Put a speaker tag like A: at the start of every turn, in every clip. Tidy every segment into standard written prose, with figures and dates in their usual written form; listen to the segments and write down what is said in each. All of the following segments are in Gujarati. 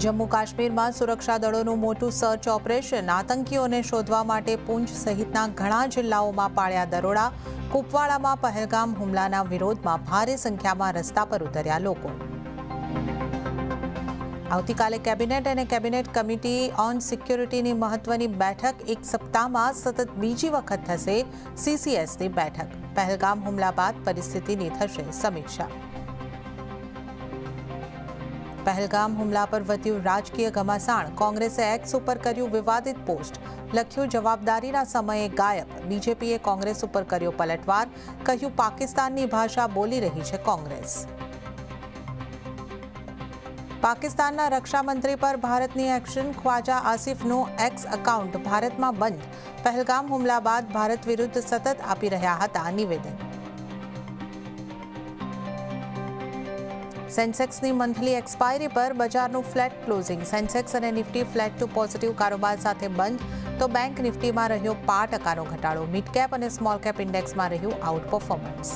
A: જમ્મુ કાશ્મીરમાં સુરક્ષા દળોનું મોટું સર્ચ ઓપરેશન. આતંકીઓને શોધવા માટે પૂંછ સહિતના ઘણા જિલ્લાઓમાં પાડ્યા દરોડા. કુપવાડામાં પહેલગામ હુમલાના વિરોધમાં ભારે સંખ્યામાં રસ્તા પર ઉતર્યા લોકો. આવતીકાલે કેબિનેટ અને કેબિનેટ કમિટી ઓન સિક્યોરિટીની મહત્વની બેઠક. એક સપ્તાહમાં સતત બીજી વખત થશે CCSની બેઠક. પહેલગામ હુમલા બાદ પરિસ્થિતિની થશે સમીક્ષા. પહેલગામ હુમલા પર વધ્યું રાજકીય ઘમાસાણ. કોંગ્રેસે એક્સ ઉપર કર્યું વિવાદિત પોસ્ટ. લખ્યું, જવાબદારીના સમયે ગાયબ. બીજેપીએ કોંગ્રેસ ઉપર કર્યો પલટવાર. કહ્યું, પાકિસ્તાનની ભાષા બોલી રહી છે કોંગ્રેસ. પાકિસ્તાનના રક્ષામંત્રી પર ભારતની એક્શન. ખ્વાજા આસિફનું એક્સ એકાઉન્ટ ભારતમાં બંધ. પહેલગામ હુમલા બાદ ભારત વિરુદ્ધ સતત આપી રહ્યા હતા નિવેદન. સેન્સેક્સની મંથલી એક્સપાયરી પર બજારનું ફ્લેટ ક્લોઝિંગ. સેન્સેક્સ અને નિફ્ટી ફ્લેટ ટુ પોઝિટિવ કારોબાર સાથે બંધ, તો બેંક નિફ્ટીમાં રહ્યો 5% ઘટાડો. મિડ કેપ અને સ્મોલ કેપ ઇન્ડેક્સમાં રહ્યું આઉટ પરફોર્મન્સ.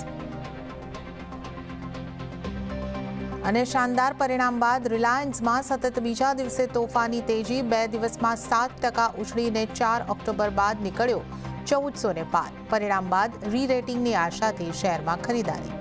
A: અને શાનદાર પરિણામ બાદ રિલાયન્સમાં સતત બીજા દિવસે તોફાની તેજી. 2 દિવસમાં 7% ઉછળીને 4 ઓક્ટોબર બાદ નીકળ્યો 1400 ને પાર. પરિણામ બાદ રી રેટિંગની આશાથી શેરમાં ખરીદારી.